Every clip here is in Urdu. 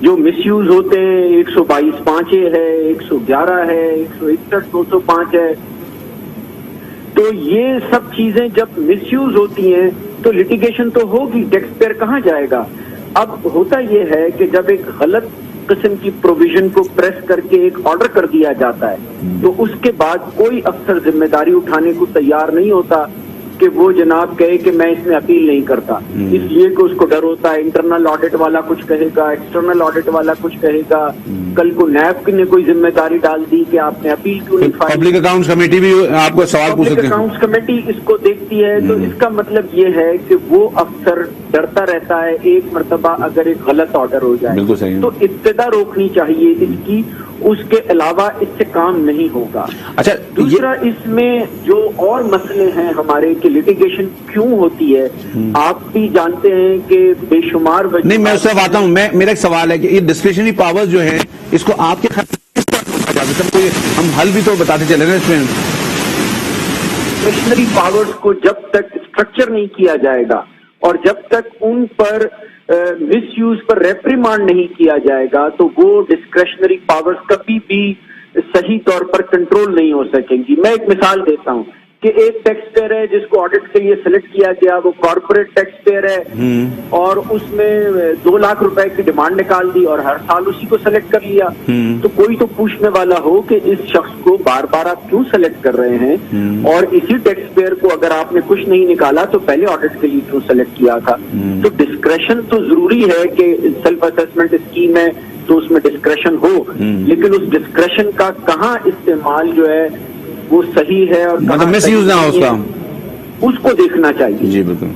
جو مس یوز ہوتے ہیں 122(5)A ہے, 111 ہے, 161(205) ہے. تو یہ سب چیزیں جب مس یوز ہوتی ہیں تو لٹیگیشن تو ہوگی, ٹیکس پیئر کہاں جائے گا. اب ہوتا یہ ہے کہ جب ایک غلط قسم کی پروویژن کو پریس کر کے ایک آرڈر کر دیا جاتا ہے تو اس کے بعد کوئی افسر ذمہ داری اٹھانے کو تیار نہیں ہوتا کہ وہ جناب کہے کہ میں اس میں اپیل نہیں کرتا, اس لیے کہ اس کو ڈر ہوتا ہے انٹرنل آڈٹ والا کچھ کہے گا, ایکسٹرنل آڈٹ والا کچھ کہے گا, کل کو نیب نے کوئی ذمہ داری ڈال دی کہ آپ نے اپیل کیوں نہیں فائل. پبلک اکاؤنٹس کمیٹی بھی آپ کو سوال پوچھ سکتے ہیں. پبلک اکاؤنٹس کمیٹی اس کو دیکھتی ہے, تو اس کا مطلب یہ ہے کہ وہ افسر ڈرتا رہتا ہے ایک مرتبہ اگر ایک غلط آرڈر ہو جائے بالکل صحیح, تو ابتدا روکنی چاہیے اس کی, اس کے علاوہ اس سے کام نہیں ہوگا. اچھا دوسرا اس میں جو اور مسئلے ہیں ہمارے کہ لٹیگیشن کیوں ہوتی ہے, آپ بھی جانتے ہیں کہ بے شمار نہیں, میں اس سے آتا ہوں. میرا ایک سوال ہے کہ یہ ڈسکریشنری پاور جو ہے اس کو آپ کے ہم حل بھی تو بتاتے چلے نا. اس میں ڈسکریشنری پاورز کو جب تک اسٹرکچر نہیں کیا جائے گا اور جب تک ان پر مس یوز پر ریپریمانڈ نہیں کیا جائے گا تو وہ ڈسکریشنری پاورز کبھی بھی صحیح طور پر کنٹرول نہیں ہو سکیں گی. میں ایک مثال دیتا ہوں کہ ایک ٹیکس پیئر ہے جس کو آڈٹ کے لیے سلیکٹ کیا گیا, وہ کارپوریٹ ٹیکس پیئر ہے اور اس میں 2 لاکھ روپے کی ڈیمانڈ نکال دی اور ہر سال اسی کو سلیکٹ کر لیا. تو کوئی تو پوچھنے والا ہو کہ اس شخص کو بار بار آپ کیوں سلیکٹ کر رہے ہیں, اور اسی ٹیکس پیئر کو اگر آپ نے کچھ نہیں نکالا تو پہلے آڈٹ کے لیے کیوں سلیکٹ کیا تھا. تو ڈسکریشن تو ضروری ہے کہ سیلف اسسمنٹ اسکیم ہے تو اس میں ڈسکریشن ہو, لیکن اس ڈسکریشن کا کہاں استعمال جو ہے وہ صحیح ہے اور مس یوز نہ ہو اس کا, اس کو دیکھنا چاہیے. جی بالکل.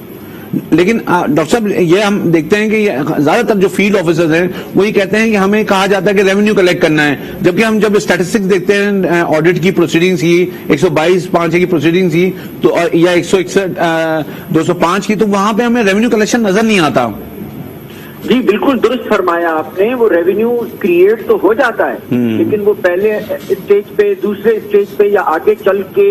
لیکن ڈاکٹر صاحب یہ ہم دیکھتے ہیں کہ زیادہ تر جو فیلڈ آفیسرز ہیں وہ یہ کہتے ہیں کہ ہمیں کہا جاتا ہے کہ ریونیو کلیکٹ کرنا ہے, جبکہ ہم جب اسٹیٹسٹکس دیکھتے ہیں آڈٹ کی پروسیڈنگز کی 122(5)A کی پروسیڈنگز کی تو یا 161(205) کی, تو وہاں پہ ہمیں ریونیو کلیکشن نظر نہیں آتا. جی بالکل درست فرمایا آپ نے, وہ ریونیو کریٹ تو ہو جاتا ہے لیکن وہ پہلے اسٹیج پہ, دوسرے اسٹیج پہ یا آگے چل کے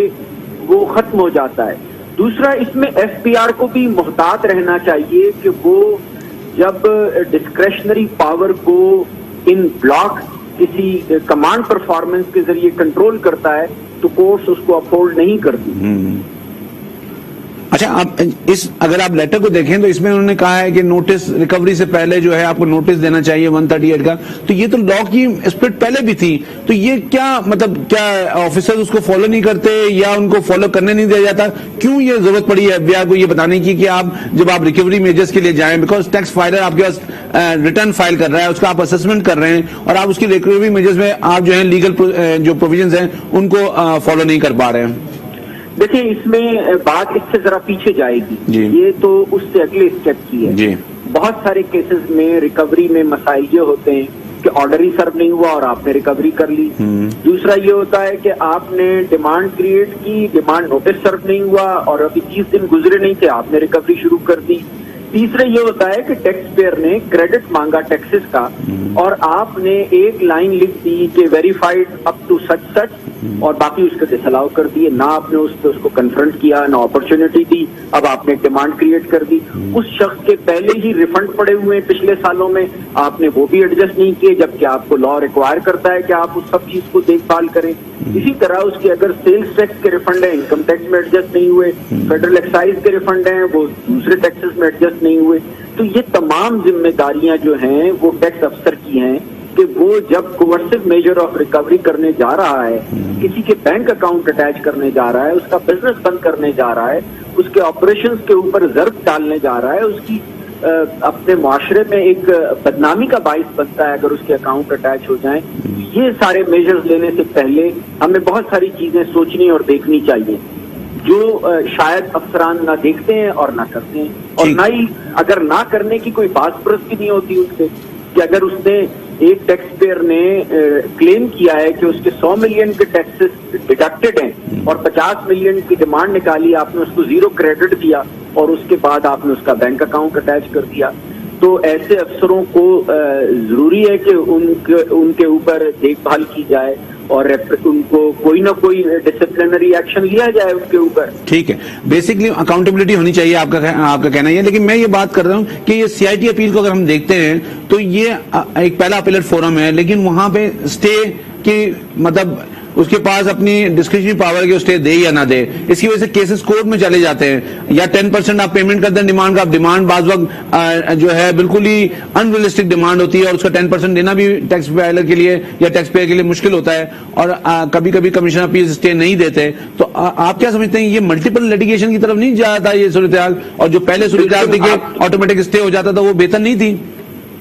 وہ ختم ہو جاتا ہے. دوسرا اس میں ایف پی آر کو بھی محتاط رہنا چاہیے کہ وہ جب ڈسکریشنری پاور کو ان بلاک کسی کمانڈ پرفارمنس کے ذریعے کنٹرول کرتا ہے تو کورٹس اس کو اپہولڈ نہیں کرتی. اچھا, آپ اگر آپ لیٹر کو دیکھیں تو اس میں انہوں نے کہا ہے کہ نوٹس ریکوری سے پہلے جو ہے آپ کو نوٹس دینا چاہیے 138 کا, تو یہ تو لا کی اسپرٹ پہلے بھی تھی, تو یہ کیا مطلب کیا آفیسر اس کو فالو نہیں کرتے یا ان کو فالو کرنے نہیں دیا جاتا؟ کیوں یہ ضرورت پڑی ہے ایف بی آئی کو یہ بتانے کی کہ آپ جب آپ ریکوری میجرز کے لیے جائیں, بیکاز ٹیکس فائلر آپ کے پاس ریٹرن فائل کر رہا ہے, اس کا آپ اسسمنٹ کر رہے ہیں اور آپ اس کی ریکوری میجرز میں آپ جو ہیں لیگل جو پروویژنز ہیں ان کو فالو نہیں کر پا رہے ہیں. دیکھیں اس میں بات اس سے ذرا پیچھے جائے گی, یہ تو اس سے اگلے اسٹیپ کی ہے. بہت سارے کیسز میں ریکوری میں مسائل یہ ہوتے ہیں کہ آرڈر ہی سرو نہیں ہوا اور آپ نے ریکوری کر لی. دوسرا یہ ہوتا ہے کہ آپ نے ڈیمانڈ کریٹ کی, ڈیمانڈ نوٹس سرو نہیں ہوا اور ابھی 30 دن گزرے نہیں تھے, آپ نے ریکوری شروع کر دی. تیسرا یہ ہوتا ہے کہ ٹیکس پیئر نے کریڈٹ مانگا ٹیکسز کا اور آپ نے ایک لائن لکھ دی کہ ویریفائڈ اپ ٹو سچ سچ اور باقی اس کے ڈسالاؤ کر دیے, نہ آپ نے اس کو کنفرنٹ کیا, نہ اپرچونٹی دی, اب آپ نے ڈیمانڈ کریٹ کر دی. اس شخص کے پہلے ہی ریفنڈ پڑے ہوئے ہیں پچھلے سالوں میں, آپ نے وہ بھی ایڈجسٹ نہیں کیے جبکہ آپ کو لا ریکوائر کرتا ہے کہ آپ اس سب چیز کو دیکھ بھال کریں. اسی طرح اس کے اگر سیلز ٹیکس کے ریفنڈ ہیں, انکم ٹیکس میں ایڈجسٹ نہیں ہوئے, فیڈرل ایکسائز کے ریفنڈ ہیں وہ دوسرے ٹیکسز میں ایڈجسٹ نہیں ہوئے. تو یہ تمام ذمہ داریاں جو ہیں وہ ٹیکس افسر کی ہیں کہ وہ جب کوورسو میجر آف ریکوری کرنے جا رہا ہے, کسی کے بینک اکاؤنٹ اٹیچ کرنے جا رہا ہے, اس کا بزنس بند کرنے جا رہا ہے, اس کے آپریشنز کے اوپر ضرب ڈالنے جا رہا ہے, اس کی اپنے معاشرے میں ایک بدنامی کا باعث بنتا ہے اگر اس کے اکاؤنٹ اٹیچ ہو جائیں. یہ سارے میجرز لینے سے پہلے ہمیں بہت ساری چیزیں سوچنی اور دیکھنی چاہیے جو شاید افسران نہ دیکھتے ہیں اور نہ کرتے ہیں, اور نہ ہی اگر نہ کرنے کی کوئی بات پرست بھی نہیں ہوتی ان سے کہ اگر اس نے ایک ٹیکس پیئر نے کلیم کیا ہے کہ اس کے 100 ملین کے ٹیکسز ڈیڈکٹڈ ہیں اور 50 ملین کی ڈیمانڈ نکالی, آپ نے اس کو 0 کریڈٹ دیا اور اس کے بعد آپ نے اس کا بینک اکاؤنٹ اٹیچ کر دیا, تو ایسے افسروں کو ضروری ہے کہ ان کے اوپر دیکھ بھال کی جائے اور ان کو کوئی نہ کوئی ڈسپلنری ایکشن لیا جائے ان کے اوپر. ٹھیک ہے, بیسکلی اکاؤنٹیبلٹی ہونی چاہیے, آپ کا کہنا یہ, لیکن میں یہ بات کر رہا ہوں کہ یہ سی آئی ٹی اپیل کو اگر ہم دیکھتے ہیں تو یہ ایک پہلا اپیلٹ فورم ہے, لیکن وہاں پہ اسٹے کی مطلب اس کے پاس اپنی ڈسکریشنری پاور کی اسٹے دے یا نہ دے, اس کی وجہ سے کیسز کورٹ میں چلے جاتے ہیں, یا 10% آپ پیمنٹ کرتے ہیں ڈیمانڈ کا, آپ ڈیمانڈ بعض وقت جو ہے بالکل ہی ان ریئلسٹک ڈیمانڈ ہوتی ہے اور اس کا 10% دینا بھی ٹیکس فائلر کے لیے یا ٹیکس پیئر کے لیے مشکل ہوتا ہے, اور کبھی کبھی کمیشن اپیل اسٹے نہیں دیتے. تو آپ کیا سمجھتے ہیں یہ ملٹیپل لیٹیگیشن کی طرف نہیں جاتا یہ صورتحال, اور جو پہلے صورتحال تھی کہ آٹومیٹک اسٹے ہو جاتا تھا وہ بہتر نہیں تھی؟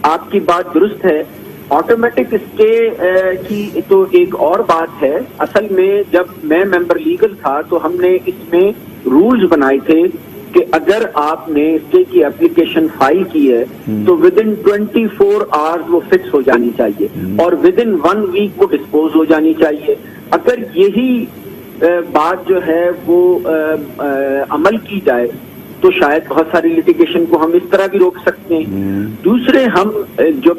آپ کی بات درست ہے, آٹومیٹک اسٹے کی تو ایک اور بات ہے. اصل میں جب میں ممبر لیگل تھا تو ہم نے اس میں رولز بنائے تھے کہ اگر آپ نے اسٹے کی اپلیکیشن فائل کی ہے تو ود ان 24 آورز وہ فکس ہو جانی چاہیے اور ود ان 1 ویک وہ ڈسپوز ہو جانی چاہیے. اگر یہی بات جو ہے وہ عمل کی جائے تو شاید بہت ساری لیٹیگیشن کو ہم اس طرح بھی روک سکتے ہیں. دوسرے, ہم جو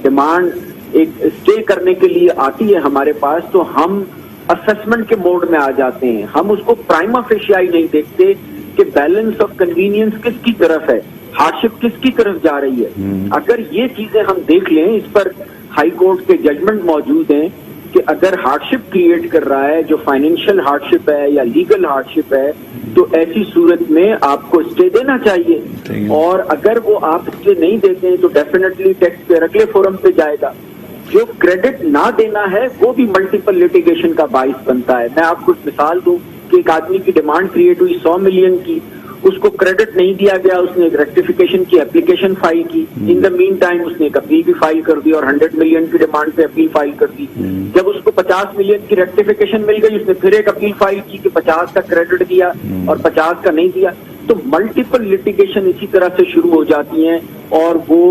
ڈیمانڈ ایک اسٹے کرنے کے لیے آتی ہے ہمارے پاس تو ہم اسسمنٹ کے موڈ میں آ جاتے ہیں. ہم اس کو پرائما فیشیائی نہیں دیکھتے کہ بیلنس آف کنوینئنس کس کی طرف ہے, ہارڈشپ کس کی طرف جا رہی ہے. اگر یہ چیزیں ہم دیکھ لیں, اس پر ہائی کورٹ کے ججمنٹ موجود ہیں کہ اگر ہارڈشپ کریٹ کر رہا ہے جو فائنینشیل ہارڈشپ ہے یا لیگل ہارڈشپ ہے تو ایسی صورت میں آپ کو اسٹے دینا چاہیے, اور اگر وہ آپ اسٹے نہیں دیتے ہیں تو ڈیفینیٹلی ٹیکس پہ اگلے فورم پہ جائے گا. جو کریڈٹ نہ دینا ہے وہ بھی ملٹیپل لیٹیگیشن کا باعث بنتا ہے. میں آپ کو مثال دوں کہ ایک آدمی کی ڈیمانڈ کریٹ ہوئی 100 ملین کی, اس کو کریڈٹ نہیں دیا گیا, اس نے ایک ریکٹیفیکیشن کی اپلیکیشن فائل کی, ان دا مین ٹائم اس نے ایک اپیل بھی فائل کر دی اور 100 ملین کی ڈیمانڈ پہ اپیل فائل کر دی. جب اس کو 50 ملین کی ریکٹیفیکیشن مل گئی, اس نے پھر ایک اپیل فائل کی کہ 50 کا کریڈٹ دیا اور 50 کا نہیں دیا. تو ملٹیپل لیٹیگیشن اسی طرح سے شروع ہو جاتی ہیں اور وہ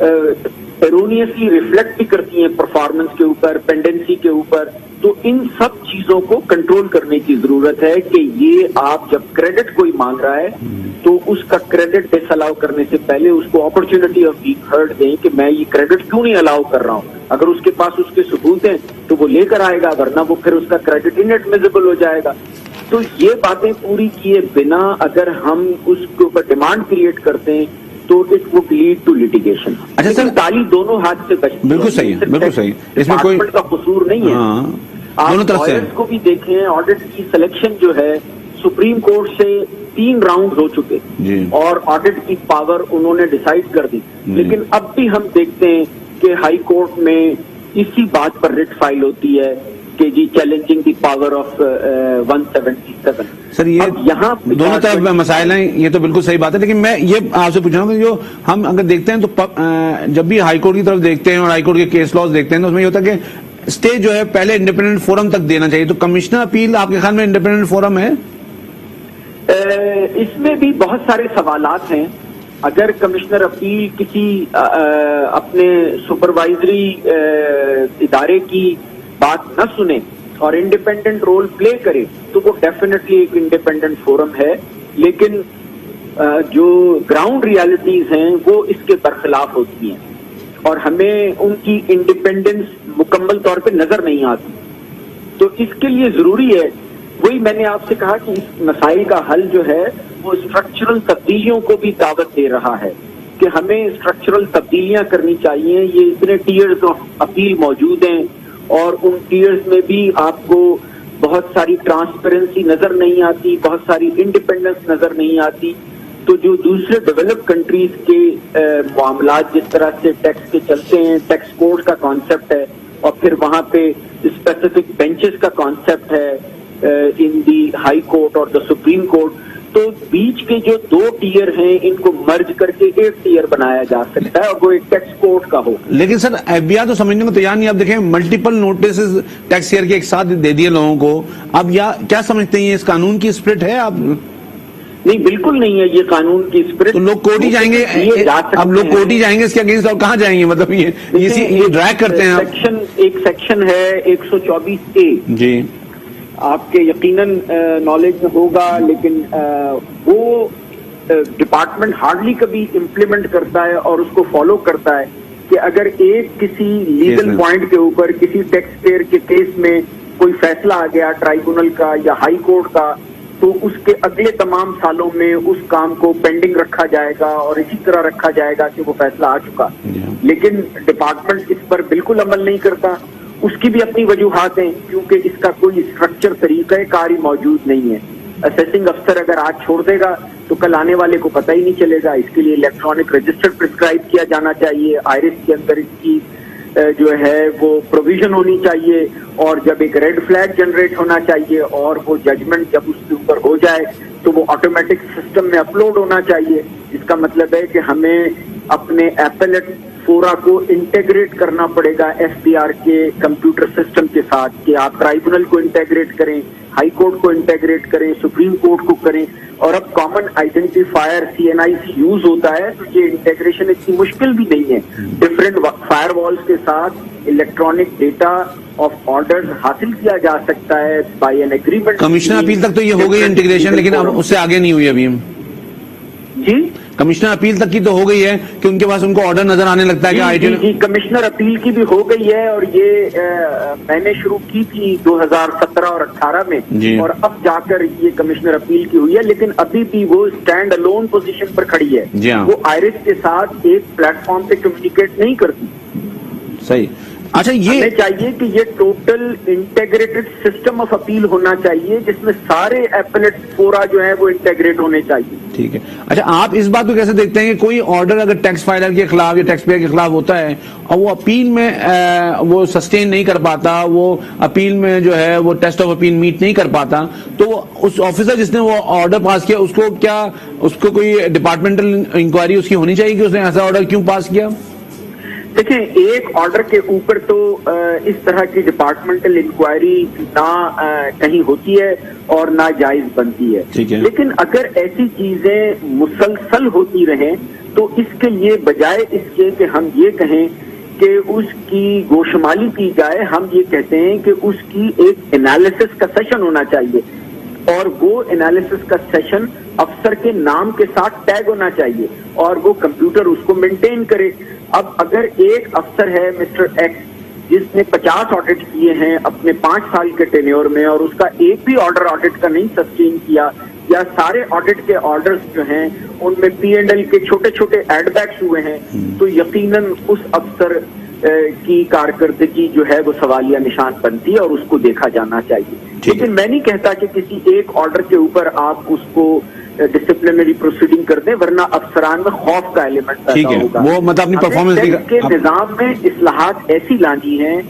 ایرونیسلی ریفلیکٹ بھی کرتی ہیں پرفارمنس کے اوپر, پینڈنسی کے اوپر. تو ان سب چیزوں کو کنٹرول کرنے کی ضرورت ہے کہ یہ آپ جب کریڈٹ کوئی مانگ رہا ہے تو اس کا کریڈٹ ڈس الاؤ کرنے سے پہلے اس کو اپرچونٹی آف بینگ ہرڈ دیں کہ میں یہ کریڈٹ کیوں نہیں الاؤ کر رہا ہوں. اگر اس کے پاس اس کے ثبوت ہیں تو وہ لے کر آئے گا, ورنہ وہ پھر اس کا کریڈٹ انیڈمیزیبل ہو جائے گا. تو یہ باتیں پوری کیے بنا اگر ہم اس کے اوپر ڈیمانڈ کریٹ کرتے ہیں تو it would lead to litigation. اچھا سر, تالی دونوں ہاتھ سے بچتی ہے. بالکل صحیح ہے, بالکل صحیح, اس میں کوئی کا قصور نہیں ہے. آپ لائرز کو بھی دیکھیں, آڈٹ کی سلیکشن جو ہے سپریم کورٹ سے 3 راؤنڈ ہو چکے اور آڈٹ کی پاور انہوں نے ڈیسائیڈ کر دی, لیکن اب بھی ہم دیکھتے ہیں کہ ہائی کورٹ میں اسی بات پر ریٹ فائل ہوتی ہے کہ جی چیلنجنگ دی پاور آف 177. سر یہ یہاں دونوں طرف مسائل ہیں, یہ تو بالکل صحیح بات ہے, لیکن میں یہ آپ سے پوچھ رہا ہوں کہ جو ہم اگر دیکھتے ہیں تو جب بھی ہائی کورٹ کی طرف دیکھتے ہیں اور ہائی کورٹ کے کیس لاز دیکھتے ہیں تو اس میں یہ ہوتا ہے کہ اسٹے جو ہے پہلے انڈیپینڈنٹ فورم تک دینا چاہیے. تو کمشنر اپیل آپ کے خیال میں انڈیپینڈنٹ فورم ہے؟ اس میں بھی بہت سارے سوالات ہیں. اگر کمشنر اپیل کسی اپنے سپروائزری ادارے کی بات نہ سنے اور انڈیپینڈنٹ رول پلے کرے تو وہ ڈیفینیٹلی ایک انڈیپینڈنٹ فورم ہے, لیکن جو گراؤنڈ ریالٹیز ہیں وہ اس کے برخلاف ہوتی ہیں اور ہمیں ان کی انڈیپینڈنس مکمل طور پہ نظر نہیں آتی. تو اس کے لیے ضروری ہے, وہی میں نے آپ سے کہا کہ اس مسائل کا حل جو ہے وہ اسٹرکچرل تبدیلیوں کو بھی دعوت دے رہا ہے کہ ہمیں اسٹرکچرل تبدیلیاں کرنی چاہیے. یہ اتنے ٹیئرز آف اپیل موجود ہیں اور ان ٹیئرز میں بھی آپ کو بہت ساری ٹرانسپیرنسی نظر نہیں آتی, بہت ساری انڈیپینڈنس نظر نہیں آتی. تو جو دوسرے ڈیولپ کنٹریز کے معاملات جس طرح سے ٹیکس کے چلتے ہیں, ٹیکس کوڈ کا کانسیپٹ ہے اور پھر وہاں پہ اسپیسیفک بینچز کا کانسیپٹ ہے ان دی ہائی کورٹ اور دا سپریم کورٹ, تو بیچ کے جو 2 ٹیئر ہیں ان کو مرج کر کے 1 ٹیئر بنایا جا سکتا ہے اور وہ ایک ٹیکس کوڈ کا ہو. لیکن سر ایف بی آئی تو سمجھنے کو تیار نہیں. آپ دیکھیں ملٹیپل نوٹسز ٹیکس ایئر کے ایک ساتھ دے دیے لوگوں کو. اب کیا سمجھتے ہیں اس قانون کی اسپرٹ ہے؟ آپ نہیں, بالکل نہیں ہے یہ قانون کی اسپرٹ. تو لوگ کورٹ ہی جائیں گے, اب لوگ کورٹ ہی جائیں گے اس کے اگینسٹ, اور کہاں جائیں گے؟ مطلب یہ ڈریگ کرتے ہیں. ایک سیکشن ہے 124A جی, آپ کے یقیناً نالج میں ہوگا, لیکن وہ ڈپارٹمنٹ ہارڈلی کبھی امپلیمنٹ کرتا ہے اور اس کو فالو کرتا ہے. کہ اگر ایک کسی لیگل پوائنٹ کے اوپر کسی ٹیکس پیئر کے کیس میں کوئی فیصلہ آ گیا ٹرائبونل کا یا ہائی کورٹ کا، تو اس کے اگلے تمام سالوں میں اس کام کو پینڈنگ رکھا جائے گا اور اسی طرح رکھا جائے گا کہ وہ فیصلہ آ چکا. لیکن ڈپارٹمنٹ اس پر بالکل عمل نہیں کرتا. اس کی بھی اپنی وجوہات ہیں، کیونکہ اس کا کوئی اسٹرکچر طریقہ کار ہی موجود نہیں ہے. اسیسنگ افسر اگر آج چھوڑ دے گا تو کل آنے والے کو پتہ ہی نہیں چلے گا. اس کے لیے الیکٹرانک رجسٹر پرسکرائب کیا جانا چاہیے، آئرس کے اندر اس کی جو ہے وہ پروویژن ہونی چاہیے، اور جب ایک ریڈ فلیگ جنریٹ ہونا چاہیے، اور وہ ججمنٹ جب اس کے اوپر ہو جائے تو وہ آٹومیٹک سسٹم میں اپلوڈ ہونا چاہیے. اس کا مطلب ہے کہ ہمیں اپنے ایپلیٹ فورا کو انٹیگریٹ کرنا پڑے گا ایف پی آر کے کمپیوٹر سسٹم کے ساتھ، کہ آپ ٹرائبونل کو انٹیگریٹ کریں، ہائی کورٹ کو انٹیگریٹ کریں، سپریم کورٹ کو کریں. اور اب کامن آئیڈینٹیفائر CNIC یوز ہوتا ہے، تو یہ انٹیگریشن اتنی مشکل بھی نہیں ہے. ڈفرینٹ فائر والز کے ساتھ الیکٹرانک ڈیٹا آف آرڈرز حاصل کیا جا سکتا ہے by an agreement. Commissioner appeal تک تو یہ ہو گئی انٹیگریشن، لیکن اب اس سے آگے نہیں ہوئی ابھی. جی کمشنر اپیل تک کی تو ہو گئی ہے کہ ان کے پاس ان کو آرڈر نظر آنے لگتا ہے کہ جی کمشنر اپیل کی بھی ہو گئی ہے، اور یہ میں نے شروع کی تھی 2017 اور 18 میں، اور اب جا کر یہ کمشنر اپیل کی ہوئی ہے. لیکن ابھی بھی وہ اسٹینڈ الون پوزیشن پر کھڑی ہے. وہ آئرس کے ساتھ ایک پلیٹ فارم پہ کمیونیکیٹ نہیں کرتی. صحیح. اچھا، یہ ہمیں چاہیے کہ یہ total integrated system of appeal ہونا چاہیے، جس میں سارے ایپلیٹ فورا جو ہے وہ انٹیگریٹ ہونے چاہیے. ٹھیک ہے. اچھا، آپ اس بات کو کیسے دیکھتے ہیں کہ کوئی آرڈر اگر ٹیکس فائلر کے خلاف یا ٹیکس پیئر کے خلاف ہوتا ہے اور وہ اپیل میں وہ سسٹین نہیں کر پاتا، وہ اپیل میں جو ہے وہ ٹیسٹ آف اپیل میٹ نہیں کر پاتا، تو اس آفیسر جس نے وہ آرڈر پاس کیا اس کو کوئی ڈپارٹمنٹل انکوائری اس کی ہونی چاہیے کہ اس نے ایسا آرڈر کیوں پاس کیا؟ دیکھیں، ایک آرڈر کے اوپر تو اس طرح کی ڈپارٹمنٹل انکوائری نہ کہیں ہوتی ہے اور نہ جائز بنتی ہے. لیکن اگر ایسی چیزیں مسلسل ہوتی رہیں تو اس کے لیے بجائے اس کے کہ ہم یہ کہیں کہ اس کی گوشمالی کی جائے، ہم یہ کہتے ہیں کہ اس کی ایک انالیسس کا سیشن ہونا چاہیے، اور وہ انالیسس کا سیشن افسر کے نام کے ساتھ ٹیگ ہونا چاہیے، اور وہ کمپیوٹر اس کو مینٹین کرے. اب اگر ایک افسر ہے مسٹر ایکس جس نے 50 آڈٹ کیے ہیں اپنے 5 سال کے ٹینیور میں، اور اس کا ایک بھی آرڈر آڈٹ کا نہیں سسٹین کیا، یا سارے آڈٹ کے آرڈرز جو ہیں ان میں P&L کے چھوٹے چھوٹے ایڈ بیکس ہوئے ہیں، تو یقیناً اس افسر کی کارکردگی جو ہے وہ سوالیہ نشان بنتی ہے اور اس کو دیکھا جانا چاہیے. لیکن میں نہیں کہتا کہ کسی ایک آرڈر کے اوپر آپ اس کو ڈسپلنری پروسیڈنگ کر دیں، ورنہ افسران میں خوف کا ایلیمنٹ پیدا ہوگا. وہ مطلب اپنی پرفارمنس کے نظام میں اصلاحات ایسی لانی ہیں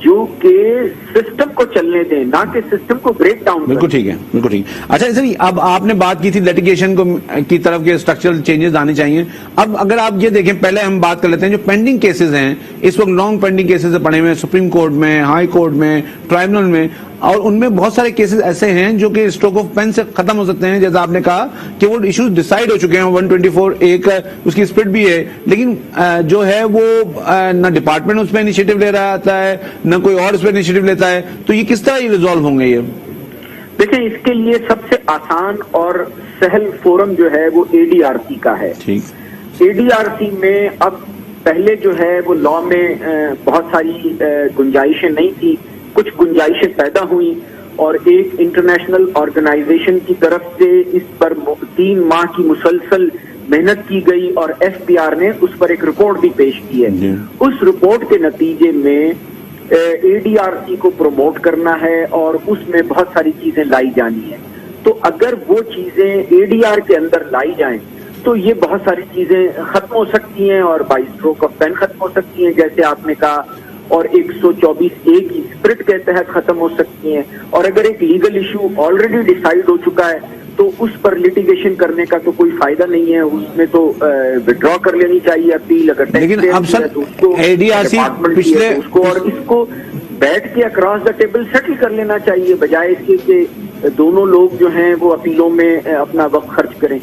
جو کہ سسٹم کو چلنے دیں، نہ کہ سسٹم کو بریک ڈاؤن. بالکل ٹھیک ہے، بالکل ٹھیک. اچھا سر، اب آپ نے بات کی تھی لیٹیگیشن کی طرف کے اسٹرکچرل چینجز آنے چاہیے. اب اگر آپ یہ دیکھیں، پہلے ہم بات کر لیتے ہیں جو پینڈنگ کیسز ہیں اس وقت، لانگ پینڈنگ کیسز پڑے ہوئے سپریم کورٹ میں، ہائی کورٹ میں، ٹرائبونل میں، اور ان میں بہت سارے کیسز ایسے ہیں جو کہ اسٹروک آف پین سے ختم ہو سکتے ہیں. جیسا آپ نے کہا کہ وہ ایشوز ڈیسائیڈ ہو چکے ہیں، 124 ایک اس کی اسپرٹ بھی ہے، لیکن جو ہے وہ نہ ڈپارٹمنٹ اس پہ انیشیٹو لے رہا آتا ہے، نہ کوئی اور اس پہ انیشیٹو لیتا ہے. تو یہ کس طرح یہ ریزالو ہوں گے؟ یہ دیکھیں، اس کے لیے سب سے آسان اور سہل فورم جو ہے وہ ADRC کا ہے. ADRC میں اب پہلے جو ہے وہ لا میں بہت ساری گنجائشیں نہیں تھی، کچھ گنجائشیں پیدا ہوئی، اور ایک انٹرنیشنل آرگنائزیشن کی طرف سے اس پر 3 ماہ کی مسلسل محنت کی گئی، اور FPR نے اس پر ایک رپورٹ بھی پیش کی ہے. اس رپورٹ کے نتیجے میں ADRC کو پروموٹ کرنا ہے اور اس میں بہت ساری چیزیں لائی جانی ہیں. تو اگر وہ چیزیں ADR کے اندر لائی جائیں تو یہ بہت ساری چیزیں ختم ہو سکتی ہیں، اور بائی اسٹروک آف پین ختم ہو سکتی ہیں جیسے آپ نے کہا، اور 124A کی اسپرٹ کے تحت ختم ہو سکتی ہیں. اور اگر ایک لیگل ایشو آلریڈی ڈیسائیڈ ہو چکا ہے تو اس پر لٹیگیشن کرنے کا تو کوئی فائدہ نہیں ہے، اس میں تو وڈرا کر لینی چاہیے اپیل. اگر لیکن اب سر ADRC پچھلے اس کو اور اس کو بیٹھ کے اکراس دا ٹیبل سیٹل کر لینا چاہیے، بجائے اس کے کہ دونوں لوگ جو ہیں وہ اپیلوں میں اپنا وقت خرچ کریں.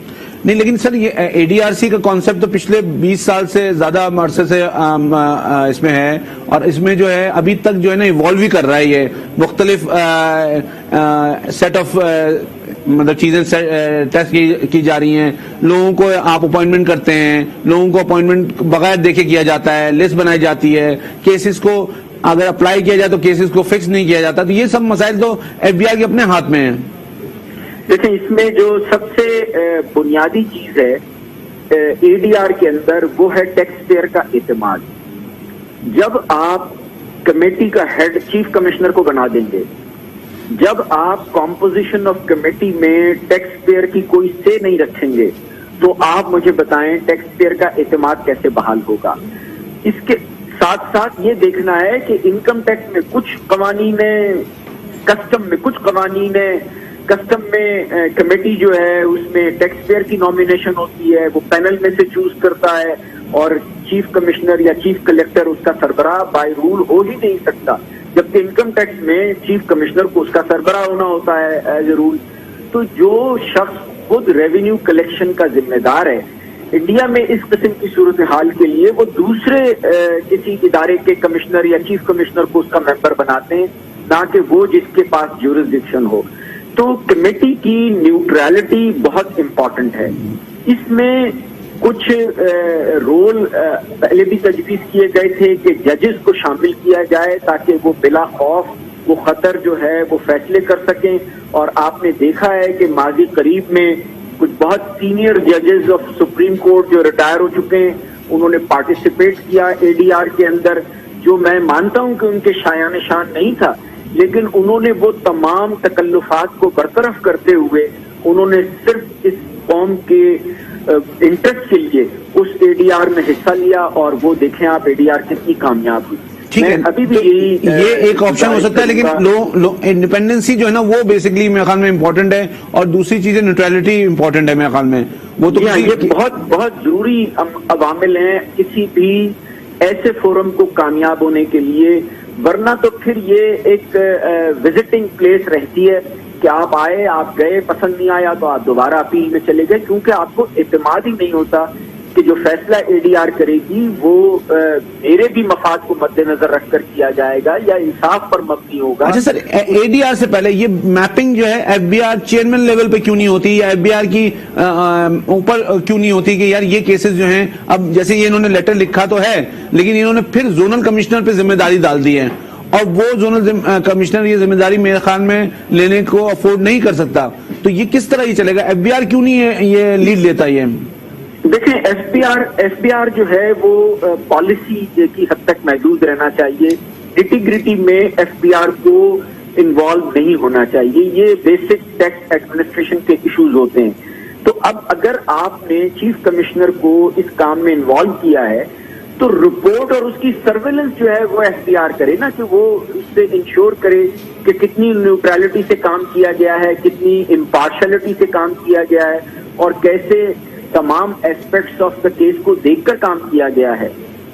نہیں، لیکن سر یہ ADRC کا کانسیپٹ تو پچھلے 20 سال سے زیادہ عرصے سے اس میں ہے، اور اس میں جو ہے ابھی تک جو ہے نا ایوالو بھی کر رہا ہے. یہ مختلف سیٹ آف مطلب چیزیں ٹیسٹ کی جا رہی ہیں, لوگوں کو آپ اپوائنٹمنٹ کرتے ہیں, لوگوں کو اپوائنٹمنٹ بغیر دیکھے کیا جاتا ہے, لسٹ بنائی جاتی ہے, کیسز کو اگر اپلائی کیا جائے تو کیسز کو فکس نہیں کیا جاتا, تو یہ سب مسائل تو ایف بی آئی کے اپنے ہاتھ میں ہیں. دیکھیں اس میں جو سب سے بنیادی چیز ہے اے ڈی آر کے اندر وہ ہے ٹیکس پیئر کا اعتماد. جب آپ کمیٹی کا ہیڈ چیف کمشنر کو بنا دیں گے, جب آپ کمپوزیشن آف کمیٹی میں ٹیکس پیئر کی کوئی سے نہیں رکھیں گے, تو آپ مجھے بتائیں ٹیکس پیئر کا اعتماد کیسے بحال ہوگا. اس کے ساتھ ساتھ یہ دیکھنا ہے کہ انکم ٹیکس میں کچھ قوانین ہیں, کسٹم میں کچھ قوانین ہیں. کسٹم میں کمیٹی جو ہے اس میں ٹیکس پیئر کی نامینیشن ہوتی ہے, وہ پینل میں سے چوز کرتا ہے, اور چیف کمشنر یا چیف کلیکٹر اس کا سربراہ بائی رول ہو ہی نہیں سکتا, جبکہ انکم ٹیکس میں چیف کمشنر کو اس کا سربراہ ہونا ہوتا ہے ایز اے رول. تو جو شخص خود ریونیو کلیکشن کا ذمہ دار ہے انڈیا میں اس قسم کی صورتحال کے لیے, وہ دوسرے کسی ادارے کے کمشنر یا چیف کمشنر کو اس کا ممبر بناتے ہیں, نہ کہ وہ جس کے پاس جورسڈکشن ہو. تو کمیٹی کی نیوٹرلٹی بہت امپورٹنٹ ہے. اس میں کچھ رول پہلے بھی تجویز کیے گئے تھے کہ ججز کو شامل کیا جائے تاکہ وہ بلا خوف وہ خطر جو ہے وہ فیصلے کر سکیں. اور آپ نے دیکھا ہے کہ ماضی قریب میں کچھ بہت سینئر ججز آف سپریم کورٹ جو ریٹائر ہو چکے ہیں, انہوں نے پارٹیسپیٹ کیا اے ڈی آر کے اندر, جو میں مانتا ہوں کہ ان کے شایان شان نہیں تھا, لیکن انہوں نے وہ تمام تکلفات کو برطرف کرتے ہوئے انہوں نے صرف اس قوم کے انٹرسٹ کے لیے اس اے ڈی آر میں حصہ لیا, اور وہ دیکھیں آپ اے ڈی آر کتنی کامیاب ہوئی. ٹھیک ہے, ابھی بھی یہ ایک آپشن ہو سکتا ہے, لیکن انڈیپینڈنسی جو ہے نا وہ بیسکلی میرے خیال میں امپورٹنٹ ہے, اور دوسری چیزیں نیوٹرلٹی امپورٹنٹ ہے میرے خیال میں. وہ تو یہ بہت بہت ضروری عوامل ہیں کسی بھی ایسے فورم کو کامیاب ہونے کے لیے, ورنہ تو پھر یہ ایک وزٹنگ پلیس رہتی ہے کہ آپ آئے, آپ گئے, پسند نہیں آیا تو آپ دوبارہ اپیل میں چلے گئے, کیونکہ آپ کو اعتماد ہی نہیں ہوتا کہ جو فیصلہ اے ڈی آر کرے گی وہ میرے بھی مفاد کو مد نظر رکھ کر کیا جائے گا یا انصاف پر مبنی ہوگا. اچھا سر, اے ڈی آر سے پہلے یہ میپنگ جو ہے F B R chairman level پہ کیوں نہیں ہوتی, یا ایف بی آر کی اوپر کیوں نہیں ہوتی کہ یار یہ کیسز جو ہیں, اب جیسے یہ انہوں نے لیٹر لکھا تو ہے, لیکن انہوں نے پھر زونل کمشنر پہ ذمہ داری ڈال دی ہے, اور وہ زونل کمشنر یہ ذمہ داری میرے خیال میں لینے کو افورڈ نہیں کر سکتا. تو یہ کس طرح یہ چلے گا, ایف بی آر کیوں نہیں یہ لیڈ لیتا؟ یہ دیکھیں ایف بی آر جو ہے وہ پالیسی کی حد تک محدود رہنا چاہیے, انٹیگریٹی میں ایف بی آر کو انوالو نہیں ہونا چاہیے. یہ بیسک ٹیکس ایڈمنسٹریشن کے ایشوز ہوتے ہیں. تو اب اگر آپ نے چیف کمشنر کو اس کام میں انوالو کیا ہے تو رپورٹ اور اس کی سرویلنس جو ہے وہ ایف بی آر کرے نا, کہ وہ اس سے انشور کرے کہ کتنی نیوٹرلٹی سے کام کیا گیا ہے, کتنی امپارشلٹی سے کام کیا گیا ہے, اور کیسے تمام ایسپیکٹس آف دا کیس کو دیکھ کر کام کیا گیا ہے.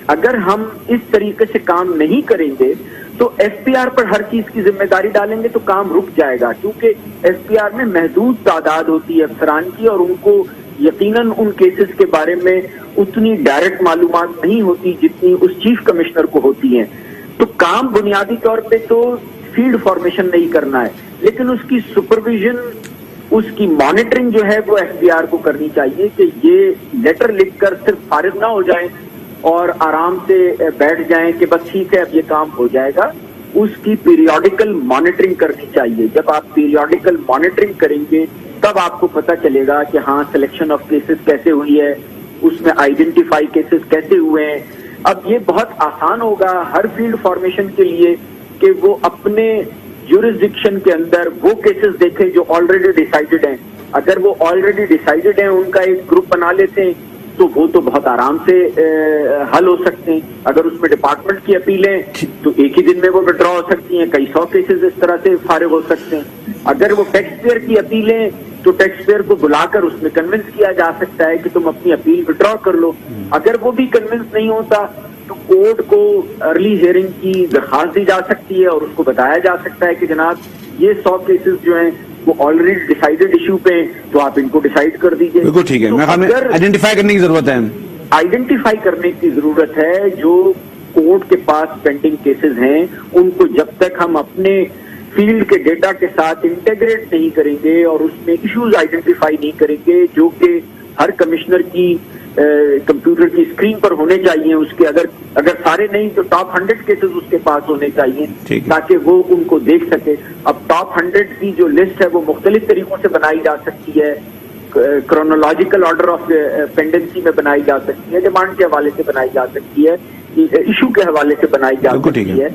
اگر ہم اس طریقے سے کام نہیں کریں گے تو ایف پی آر پر ہر چیز کی ذمہ داری ڈالیں گے تو کام رک جائے گا, کیونکہ ایف پی آر میں محدود تعداد ہوتی ہے افسران کی, اور ان کو یقیناً ان کیسز کے بارے میں اتنی ڈائریکٹ معلومات نہیں ہوتی جتنی اس چیف کمشنر کو ہوتی ہیں. تو کام بنیادی طور پہ تو فیلڈ فارمیشن نہیں کرنا ہے, لیکن اس کی سپرویژن, اس کی مانیٹرنگ جو ہے وہ ایف بی آر کو کرنی چاہیے کہ یہ لیٹر لکھ کر صرف فارغ نہ ہو جائیں اور آرام سے بیٹھ جائیں کہ بس ٹھیک ہے اب یہ کام ہو جائے گا. اس کی پیریوڈیکل مانیٹرنگ کرنی چاہیے. جب آپ پیریوڈیکل مانیٹرنگ کریں گے تب آپ کو پتہ چلے گا کہ ہاں سلیکشن آف کیسز کیسے ہوئی ہے, اس میں آئیڈینٹیفائی کیسز کیسے ہوئے ہیں. اب یہ بہت آسان ہوگا ہر فیلڈ فارمیشن کے لیے کہ وہ اپنے جورسڈکشن کے اندر وہ کیسز دیکھیں جو آلریڈی ڈیسائیڈڈ ہیں. اگر وہ آلریڈی ڈیسائیڈڈ ہیں, ان کا ایک گروپ بنا لیتے ہیں تو وہ تو بہت آرام سے حل ہو سکتے ہیں. اگر اس میں ڈپارٹمنٹ کی اپیلیں تو ایک ہی دن میں وہ وڈرا ہو سکتی ہیں, کئی 100 کیسز اس طرح سے فارغ ہو سکتے ہیں. اگر وہ ٹیکس پیئر کی اپیلیں تو ٹیکس پیئر کو بلا کر اس میں کنونس کیا جا سکتا ہے کہ تم اپنی اپیل وڈرا کر لو. اگر وہ بھی کنونس نہیں ہوتا تو کورٹ کو ارلی ہیئرنگ کی درخواست دی جا سکتی ہے, اور اس کو بتایا جا سکتا ہے کہ جناب یہ 100 کیسز جو ہیں وہ آلریڈی ڈیسائیڈڈ ایشو پہ ہیں تو آپ ان کو ڈیسائیڈ کر دیجیے. بالکل ٹھیک ہے, آئیڈینٹیفائی کرنے کی ضرورت ہے. آئیڈینٹیفائی کرنے کی ضرورت ہے جو کورٹ کے پاس پینڈنگ کیسز ہیں, ان کو جب تک ہم اپنے فیلڈ کے ڈیٹا کے ساتھ انٹیگریٹ نہیں کریں گے اور اس میں ایشوز آئیڈینٹیفائی نہیں کریں گے جو کہ ہر کمشنر کی کمپیوٹر کی اسکرین پر ہونے چاہیے، اس کے اگر سارے نہیں تو ٹاپ 100 کیسز اس کے پاس ہونے چاہیے تاکہ وہ ان کو دیکھ سکے. اب ٹاپ 100 کی جو لسٹ ہے وہ مختلف طریقوں سے بنائی جا سکتی ہے، کرونالوجیکل آرڈر آف پینڈنسی میں بنائی جا سکتی ہے، ڈیمانڈ کے حوالے سے بنائی جا سکتی ہے، ایشو کے حوالے سے بنائی جا سکتی ہے.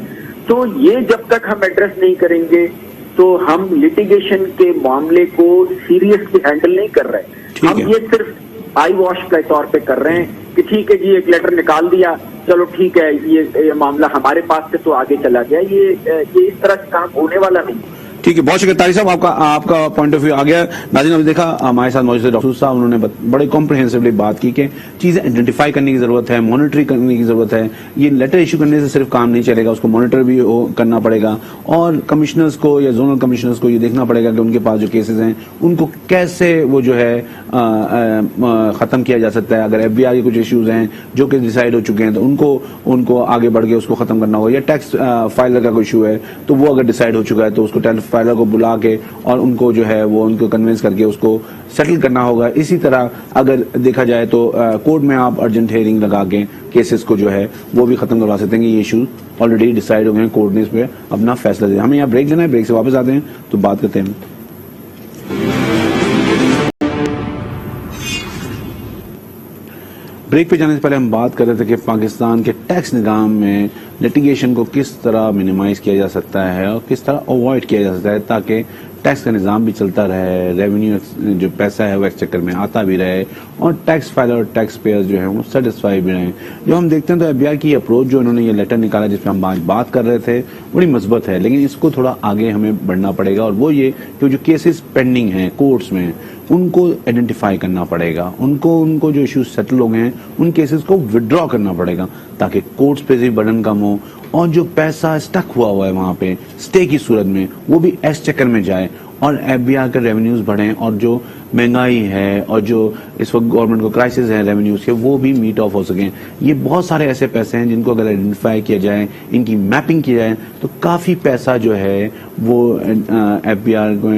تو یہ جب تک ہم ایڈریس نہیں کریں گے تو ہم لٹیگیشن کے معاملے کو سیریسلی ہینڈل نہیں کر رہے. ہم یہ صرف آئی واش کے طور پہ کر رہے ہیں کہ ٹھیک ہے جی ایک لیٹر نکال دیا، چلو ٹھیک ہے یہ معاملہ ہمارے پاس سے تو آگے چلا گیا. یہ اس طرح سے کام ہونے والا نہیں. ٹھیک ہے، بہت شکریہ طارق صاحب، آپ کا پوائنٹ آف ویو آ گیا. ناظرین آپ نے دیکھا ہمارے ساتھ موجود ڈاکٹر صاحب، انہوں نے بڑے کمپریہنسولی بات کی کہ چیزیں آئیڈینٹیفائی کرنے کی ضرورت ہے، مانیٹر کرنے کی ضرورت ہے. یہ لیٹر ایشو کرنے سے صرف کام نہیں چلے گا، اس کو مانیٹر بھی کرنا پڑے گا اور کمشنرز کو یا زونل کمشنرز کو یہ دیکھنا پڑے گا کہ ان کے پاس جو کیسز ہیں ان کو کیسے وہ جو ہے ختم کیا جا سکتا ہے. اگر ایف بی آر کے کچھ ایشوز ہیں جو کہ ڈیسائیڈ ہو چکے ہیں تو ان کو آگے بڑھ کے اس کو ختم کرنا ہوگا. یا ٹیکس فائلر کا کوئی ایشو ہے تو وہ اگر ڈیسائیڈ ہو چکا ہے تو اس کو ٹیکس فائلر کو بلا کے اور ان کو جو ہے وہ ان کو کنونس کر کے اس کو سیٹل کرنا ہوگا. اسی طرح اگر دیکھا جائے تو کورٹ میں آپ ارجنٹ ہیئرنگ لگا کے کیسز کو جو ہے وہ بھی ختم کروا سکتے ہیں کہ یہ ایشو آلریڈی ڈیسائیڈ ہو گئے ہیں، کورٹ نے اس پہ اپنا فیصلہ دیا. ہمیں یہاں بریک لینا ہے، بریک سے واپس آتے ہیں تو بات کرتے ہیں. بریک پہ جانے سے پہلے ہم بات کر رہے تھے کہ پاکستان کے ٹیکس نظام میں لٹیگیشن کو کس طرح منیمائز کیا جا سکتا ہے اور کس طرح اوائڈ کیا جا سکتا ہے تاکہ ٹیکس کا نظام بھی چلتا رہے، ریونیو جو پیسہ ہے وہ ایکسچیکر میں آتا بھی رہے اور ٹیکس فائلر اور ٹیکس پیئر جو ہیں وہ سیٹسفائی بھی رہیں. جو ہم دیکھتے ہیں تو ایف بی آئی کی اپروچ جو انہوں نے یہ لیٹر نکالا جس پہ ہم آج بات کر رہے تھے بڑی مثبت ہے، لیکن اس کو تھوڑا آگے ہمیں بڑھنا پڑے گا. اور وہ یہ کہ جو کیسز پینڈنگ ہیں کورٹس میں ان کو آئیڈینٹیفائی کرنا پڑے گا، ان کو جو ایشوز سیٹل ہو گئے ہیں ان کیسز کو وڈرا کرنا پڑے گا تاکہ کورٹس پہ بھی برڈن کم ہو اور جو پیسہ اسٹک ہوا ہے وہاں پہ اسٹے کی صورت میں وہ بھی ایکسچیکر میں جائے اور ایف بی آر کے ریونیوز بڑھیں اور جو مہنگائی ہے اور جو اس وقت گورنمنٹ کو کرائسس ہے ریونیوز کے وہ بھی میٹ آف ہو سکیں. یہ بہت سارے ایسے پیسے ہیں جن کو اگر آئیڈینٹیفائی کیا جائے، ان کی میپنگ کی جائے تو کافی پیسہ جو ہے وہ ایف بی آر کو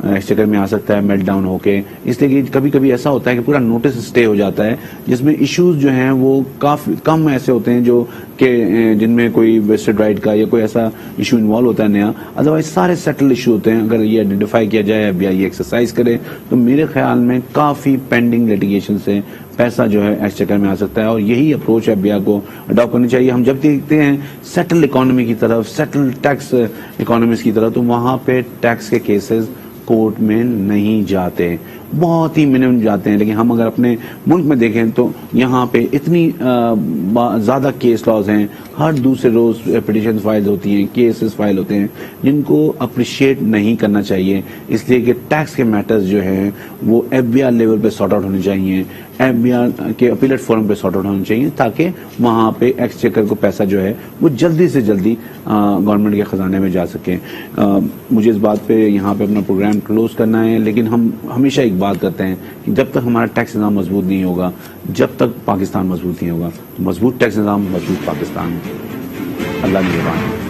ایکسچیکر میں آ سکتا ہے میلٹ ڈاؤن ہو کے. اس لیے کہ کبھی کبھی ایسا ہوتا ہے کہ پورا نوٹس اسٹے ہو جاتا ہے جس میں ایشوز جو ہیں وہ کافی کم ایسے ہوتے ہیں جو کہ جن میں کوئی ویسٹڈ رائٹ کا یا کوئی ایسا ایشو انوالو ہوتا ہے نیا. ادروائز سارے سیٹل ایشو ہوتے ہیں. اگر یہ آئیڈینٹیفائی کیا جائے، ایف بی آئی ایکسرسائز کرے تو میرے خیال میں کافی پینڈنگ لیٹیگیشن سے پیسہ جو ہے ایکسچیکر میں آ سکتا ہے اور یہی اپروچ ایف بی آئی کو اڈاپٹ کرنی چاہیے. ہم جب دیکھتے ہیں سیٹل اکانومی کی طرف، سیٹل ٹیکس اکانومیز کی طرف، تو وہاں پہ ٹیکس کے کیسز کورٹ میں نہیں جاتے، بہت ہی منیمم جاتے ہیں. لیکن ہم اگر اپنے ملک میں دیکھیں تو یہاں پہ اتنی زیادہ کیس لاز ہیں، ہر دوسرے روز پٹیشن فائل ہوتی ہیں، کیسز فائل ہوتے ہیں جن کو اپریشیٹ نہیں کرنا چاہیے. اس لیے کہ ٹیکس کے میٹرز جو ہیں وہ ایف بی آر لیول پہ سارٹ آؤٹ ہونے چاہیے، ایف بی آر کے اپیلیٹ فورم پہ سارٹ آؤٹ ہونے چاہیے تاکہ وہاں پہ ایکسچیکر کو پیسہ جو ہے وہ جلدی سے جلدی گورنمنٹ کے خزانے میں جا سکے. مجھے اس بات پہ یہاں پہ اپنا پروگرام کلوز کرنا ہے، لیکن ہم ہمیشہ ایک بات کرتے ہیں کہ جب تک ہمارا ٹیکس نظام مضبوط نہیں ہوگا، جب تک پاکستان مضبوط نہیں ہوگا، مضبوط ٹیکس نظام مضبوط پاکستان. اللہ نگہبان.